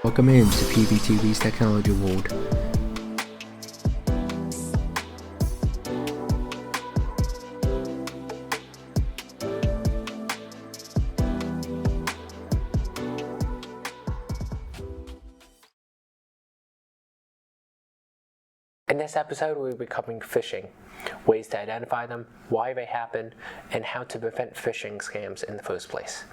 Welcome into PBTV's Technology World. In this episode, we'll be covering phishing, ways to identify them, why they happen, and how to prevent phishing scams in the first place.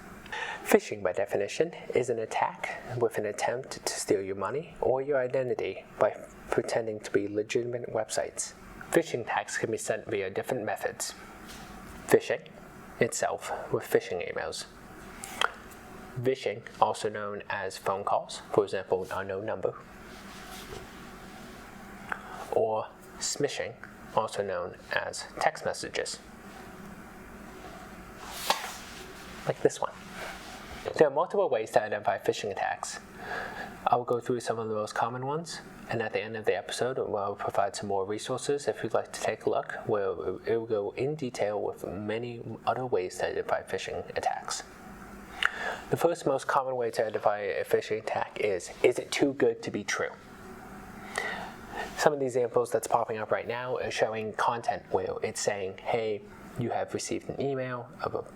Phishing, by definition, is an attack with an attempt to steal your money or your identity by pretending to be legitimate websites. Phishing attacks can be sent via different methods. Phishing itself with phishing emails. Phishing, also known as phone calls, for example, an unknown number. Or smishing, also known as text messages, like this one. There are multiple ways to identify phishing attacks. I will go through some of the most common ones, and at the end of the episode, I'll provide some more resources if you'd like to take a look, where it will go in detail with many other ways to identify phishing attacks. The first most common way to identify a phishing attack is it too good to be true? Some of the examples that's popping up right now are showing content where it's saying, hey, you have received an email of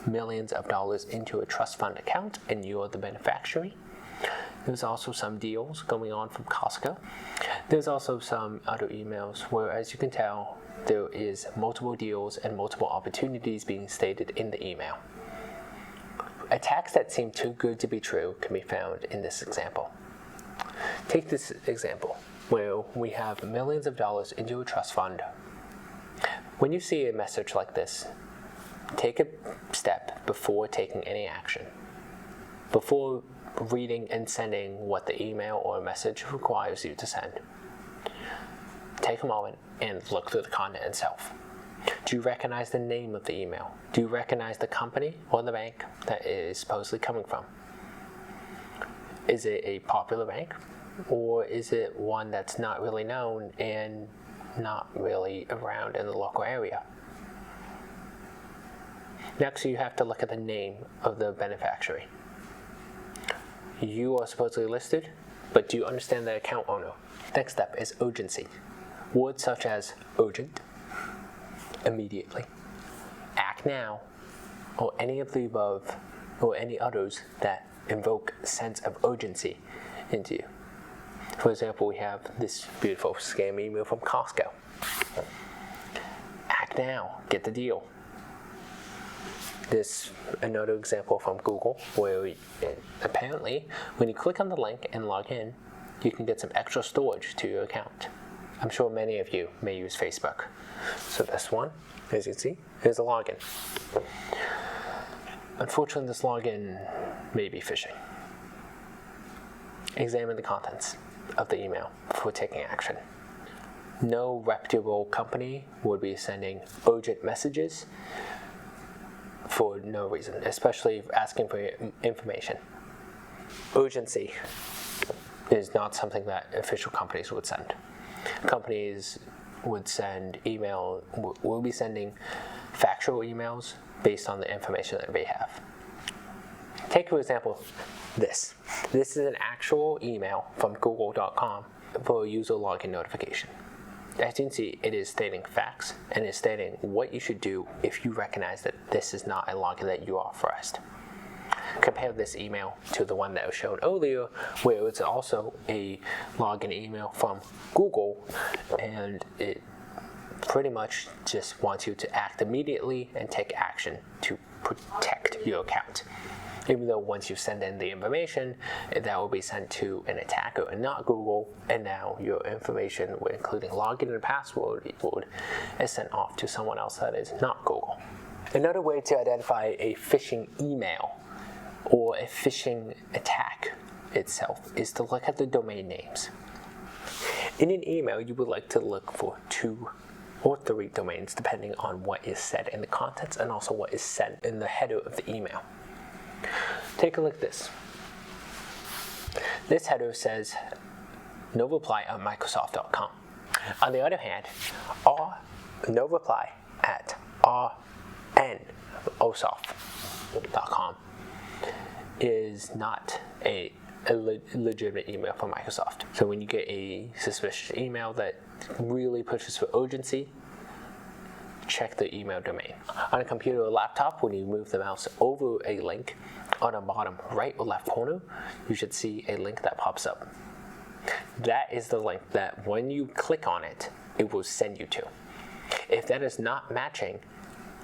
millions of dollars into a trust fund account and you're the beneficiary. There's also some deals going on from Costco. There's also some other emails where, as you can tell, there is multiple deals and multiple opportunities being stated in the email. Attacks that seem too good to be true can be found in this example. Take this example, where we have millions of dollars into a trust fund. When you see a message like this, take a step before taking any action. Before reading and sending what the email or message requires you to send, take a moment and look through the content itself. Do you recognize the name of the email? Do you recognize the company or the bank that it is supposedly coming from? Is it a popular bank? Or is it one that's not really known and not really around in the local area? Next, you have to look at the name of the beneficiary. You are supposedly listed, but do you understand the account owner? Next step is urgency. Words such as urgent, immediately, act now, or any of the above, or any others that invoke a sense of urgency into you. For example, we have this beautiful scam email from Costco. Act now, get the deal. This another example from Google, where apparently when you click on the link and log in, you can get some extra storage to your account. I'm sure many of you may use Facebook. So this one, as you can see, is a login. Unfortunately, this login may be phishing. Examine the contents of the email before taking action. No reputable company would be sending urgent messages for no reason, especially asking for information. Urgency is not something that official companies would send. Companies would send will be sending factual emails based on the information that they have. Take, for example, this. This is an actual email from google.com for a user login notification. As you can see, it is stating facts and is stating what you should do if you recognize that this is not a login that you authorized. Compare this email to the one that was shown earlier, where it's also a login email from Google, and it pretty much just wants you to act immediately and take action to protect your account. Even though once you send in the information, that will be sent to an attacker and not Google, and now your information, including login and password, is sent off to someone else that is not Google. Another way to identify a phishing email or a phishing attack itself is to look at the domain names. In an email, you would like to look for 2 or 3 domains depending on what is said in the contents and also what is said in the header of the email. Take a look at this. This header says no reply at Microsoft.com. On the other hand, no reply at RN Osoft. Microsoft.com is not a legitimate email from Microsoft. So when you get a suspicious email that really pushes for urgency, check the email domain. On a computer or laptop, when you move the mouse over a link, on the bottom right or left corner, you should see a link that pops up. That is the link that when you click on it, it will send you to. If that is not matching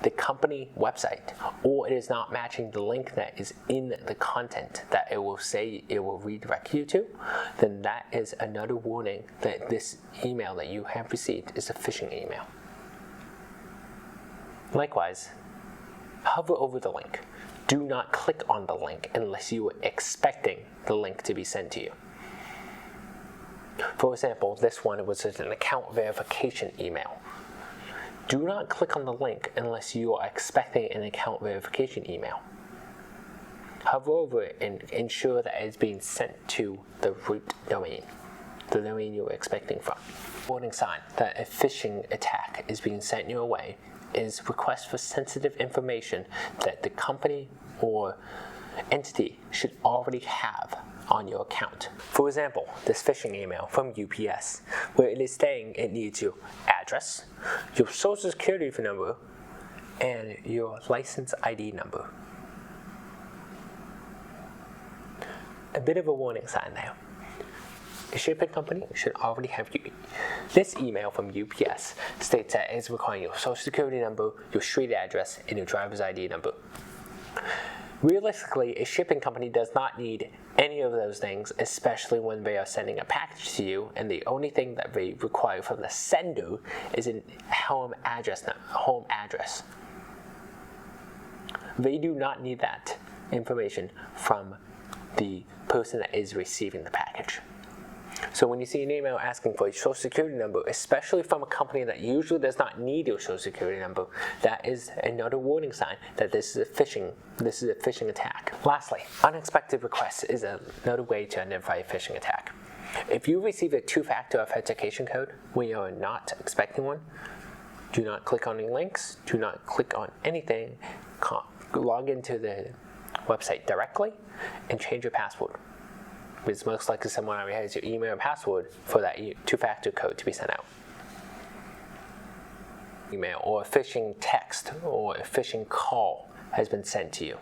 the company website, or it is not matching the link that is in the content that it will say it will redirect you to, then that is another warning that this email that you have received is a phishing email. Likewise, hover over the link. Do not click on the link unless you are expecting the link to be sent to you. For example, this one was an account verification email. Do not click on the link unless you are expecting an account verification email. Hover over it and ensure that it's being sent to the root domain, the domain you were expecting from. Warning sign that a phishing attack is being sent your way is request for sensitive information that the company or entity should already have on your account. For example, this phishing email from UPS, where it is saying it needs your address, your social security number, and your license ID number. A bit of a warning sign there. A shipping company should already have you. This email from UPS states that it's requiring your social security number, your street address, and your driver's ID number. Realistically, a shipping company does not need any of those things, especially when they are sending a package to you, and the only thing that they require from the sender is a home address. They do not need that information from the person that is receiving the package. So when you see an email asking for a social security number, especially from a company that usually does not need your social security number, that is another warning sign that this is a phishing attack. Lastly, unexpected requests is another way to identify a phishing attack. If you receive a two-factor authentication code when you are not expecting one, do not click on any links, do not click on anything, log into the website directly, and change your password. It's most likely someone already has your email and password for that two-factor code to be sent out. Email or a phishing text or a phishing call has been sent to you.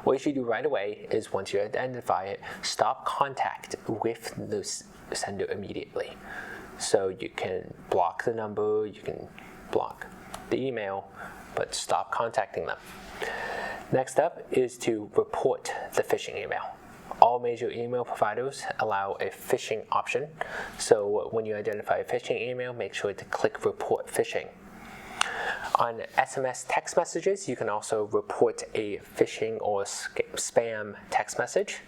What you should do right away is once you identify it, stop contact with the sender immediately. So you can block the number, you can block the email, but stop contacting them. Next up is to report the phishing email. All major email providers allow a phishing option, so when you identify a phishing email, make sure to click Report Phishing. On SMS text messages, you can also report a phishing or spam text message.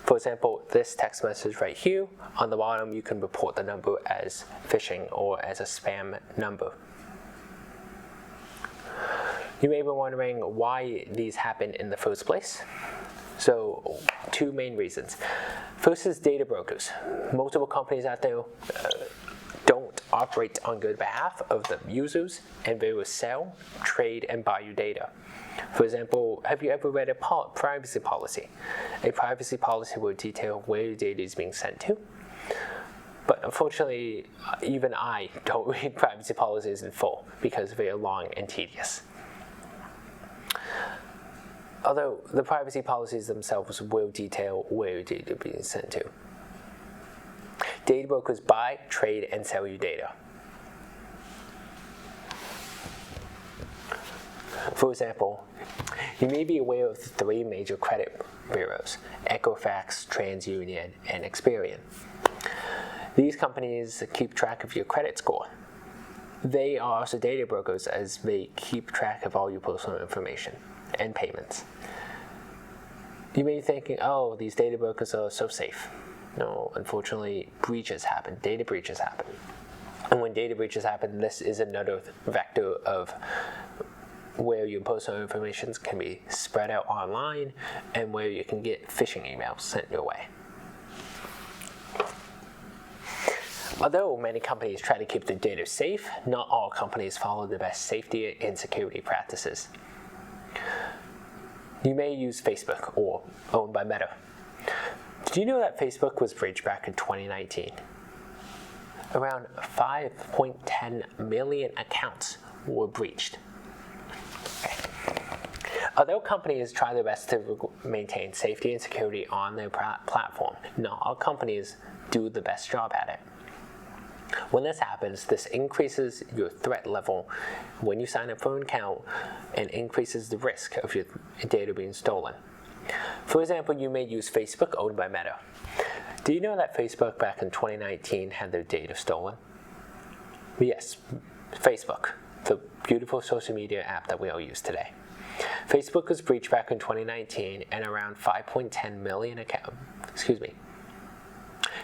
For example, this text message right here, on the bottom, you can report the number as phishing or as a spam number. You may be wondering why these happen in the first place. So, two main reasons. First is data brokers. Multiple companies out there don't operate on good behalf of the users, and they will sell, trade, and buy your data. For example, have you ever read a privacy policy? A privacy policy will detail where your data is being sent to. But unfortunately, even I don't read privacy policies in full because they are long and tedious. Although the privacy policies themselves will detail where your data is being sent to. Data brokers buy, trade, and sell your data. For example, you may be aware of the three major credit bureaus: Equifax, TransUnion, and Experian. These companies keep track of your credit score. They are also data brokers as they keep track of all your personal information and payments. You may be thinking, oh, these data brokers are so safe. No, unfortunately, breaches happen, data breaches happen. And when data breaches happen, this is another vector of where your personal information can be spread out online and where you can get phishing emails sent your way. Although many companies try to keep their data safe, not all companies follow the best safety and security practices. You may use Facebook, or owned by Meta. Did you know that Facebook was breached back in 2019? Around 5.10 million accounts were breached. Although companies try their best to maintain safety and security on their platform, not all companies do the best job at it. When this happens, this increases your threat level when you sign up for an account and increases the risk of your data being stolen. For example, you may use Facebook, owned by Meta. Do you know that Facebook back in 2019 had their data stolen? Yes, Facebook, the beautiful social media app that we all use today. Facebook was breached back in 2019 and around 5.10 million accounts.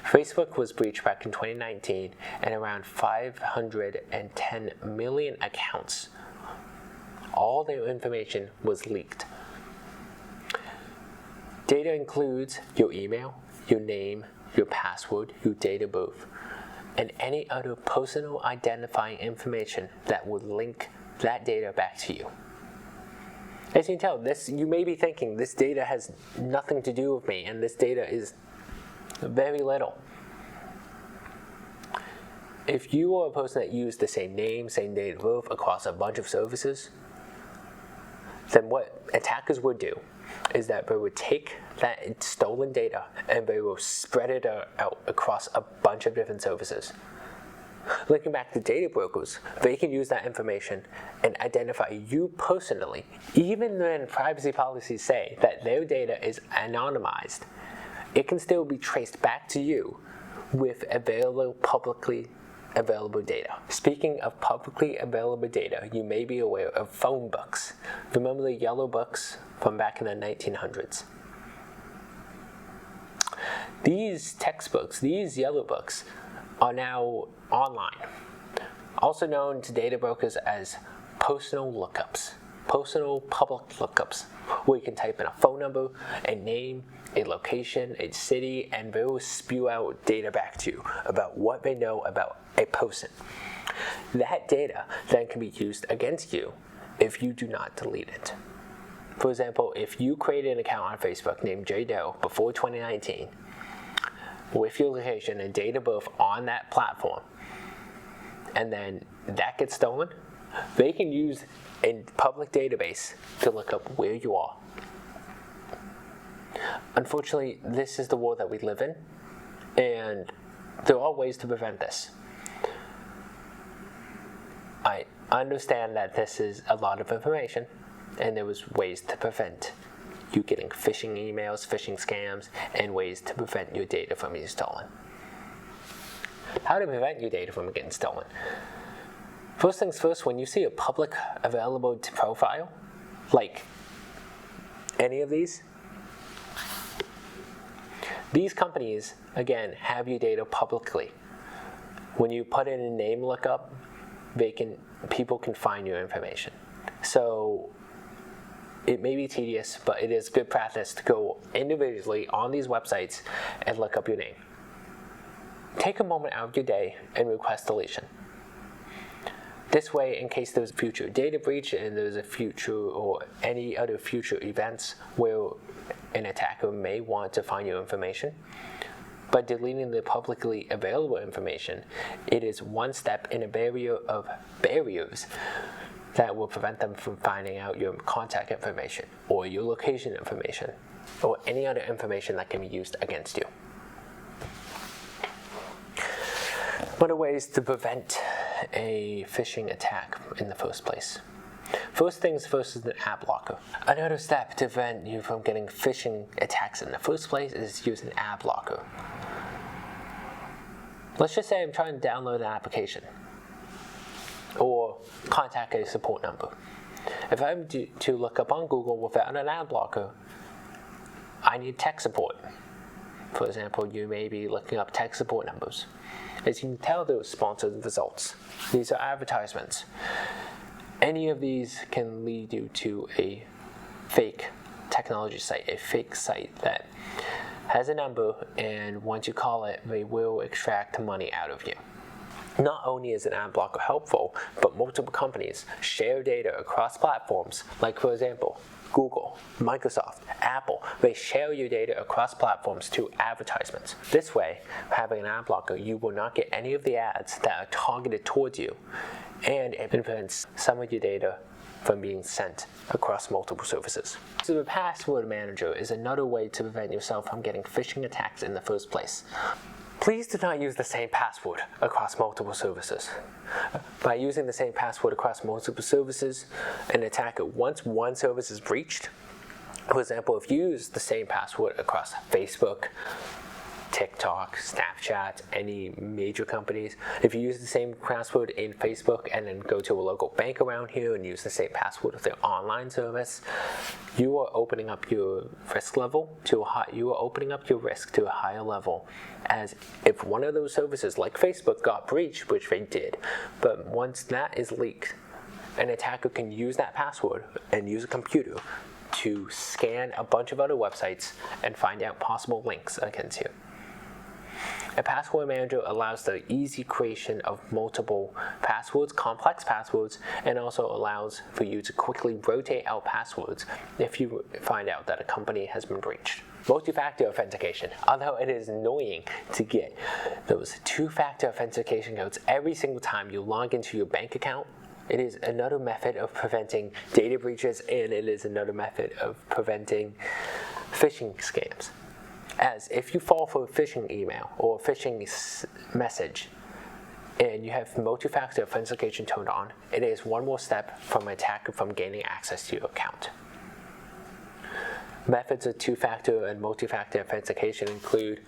Facebook was breached back in 2019 and around 510 million accounts. All their information was leaked. Data includes your email, your name, your password, your date of birth, and any other personal identifying information that would link that data back to you. As you can tell, you may be thinking this data has nothing to do with me, and this data is very little. If you are a person that used the same name, same date of birth across a bunch of services, then what attackers would do is that they would take that stolen data and they will spread it out across a bunch of different services. Linking back to data brokers, they can use that information and identify you personally, even when privacy policies say that their data is anonymized. It can still be traced back to you with publicly available data. Speaking of publicly available data, you may be aware of phone books. Remember the yellow books from back in the 1900s? These textbooks, these yellow books, are now online, also known to data brokers as personal lookups, personal public lookups, where you can type in a phone number, a name, a location, a city, and they will spew out data back to you about what they know about a person. That data then can be used against you if you do not delete it. For example, if you created an account on Facebook named J Doe before 2019, with your location and date of birth on that platform, and then that gets stolen, they can use a public database to look up where you are. Unfortunately, this is the world that we live in, and there are ways to prevent this. I understand that this is a lot of information, and there was ways to prevent you getting phishing emails, phishing scams, and ways to prevent your data from being stolen. How to prevent your data from getting stolen? First things first, when you see a public available profile, like any of these companies, again, have your data publicly. When you put in a name lookup, people can find your information. So it may be tedious, but it is good practice to go individually on these websites and look up your name. Take a moment out of your day and request deletion. This way, in case there's a future data breach and there's a future or any other future events where an attacker may want to find your information, by deleting the publicly available information, it is one step in a barrier of barriers that will prevent them from finding out your contact information or your location information or any other information that can be used against you. What are ways to prevent a phishing attack in the first place? First things first is the ad blocker. Another step to prevent you from getting phishing attacks in the first place is using an ad blocker. Let's just say I'm trying to download an application or contact a support number. If I'm to look up on Google without an ad blocker, I need tech support. For example, you may be looking up tech support numbers. As you can tell, those sponsored results. These are advertisements. Any of these can lead you to a fake technology site, a fake site that has a number, and once you call it, they will extract money out of you. Not only is an ad blocker helpful, but multiple companies share data across platforms, like for example, Google, Microsoft, Apple. They share your data across platforms to advertisements. This way, having an ad blocker, you will not get any of the ads that are targeted towards you, and it prevents some of your data from being sent across multiple services. So the password manager is another way to prevent yourself from getting phishing attacks in the first place. Please do not use the same password across multiple services. By using the same password across multiple services, an attacker, once one service is breached, for example, if you use the same password across Facebook, TikTok, Snapchat, any major companies, if you use the same password in Facebook and then go to a local bank around here and use the same password of their online service, you are opening up your risk level to a higher level, as if one of those services like Facebook got breached, which they did, but once that is leaked, an attacker can use that password and use a computer to scan a bunch of other websites and find out possible links against you. A password manager allows the easy creation of multiple passwords, complex passwords, and also allows for you to quickly rotate out passwords if you find out that a company has been breached. Multi-factor authentication. Although it is annoying to get those two-factor authentication codes every single time you log into your bank account, it is another method of preventing data breaches, and it is another method of preventing phishing scams. As if you fall for a phishing email or a phishing message and you have multi-factor authentication turned on, it is one more step from an attacker from gaining access to your account. Methods of two-factor and multi-factor authentication include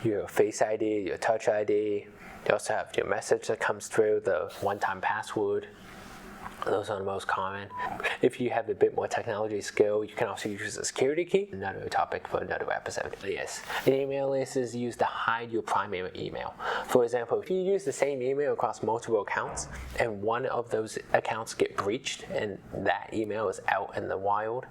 your Face ID, your Touch ID. You also have your message that comes through, the one-time password. Those are the most common. If you have a bit more technology skill, you can also use a security key. Another topic for another episode. Yes, an email list is used to hide your primary email. For example, if you use the same email across multiple accounts and one of those accounts get breached and that email is out in the wild,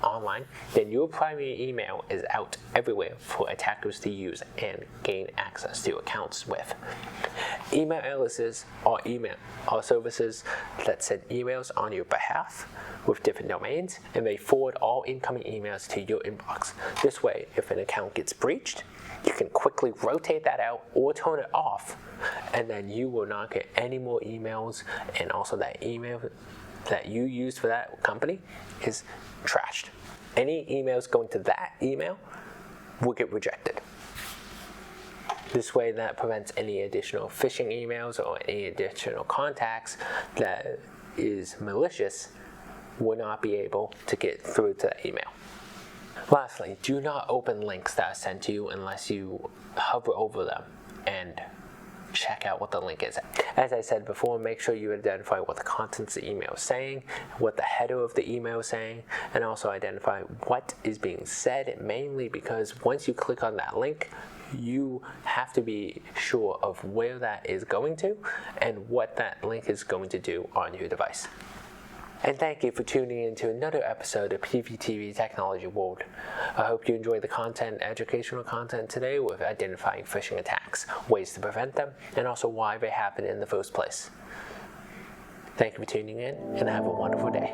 online, then your primary email is out everywhere for attackers to use and gain access to accounts with. Email aliases are services that send emails on your behalf with different domains, and they forward all incoming emails to your inbox. This way, if an account gets breached, you can quickly rotate that out or turn it off, and then you will not get any more emails, and also that email that you used for that company is trashed. Any emails going to that email will get rejected. This way, that prevents any additional phishing emails or any additional contacts that is malicious will not be able to get through to that email. Lastly, do not open links that are sent to you unless you hover over them and check out what the link is. As I said before, make sure you identify what the contents of the email is saying, what the header of the email is saying, and also identify what is being said, mainly because once you click on that link, you have to be sure of where that is going to and what that link is going to do on your device. And thank you for tuning in to another episode of PVTV Technology World. I hope you enjoyed the content, educational content today with identifying phishing attacks, ways to prevent them, and also why they happen in the first place. Thank you for tuning in, and have a wonderful day.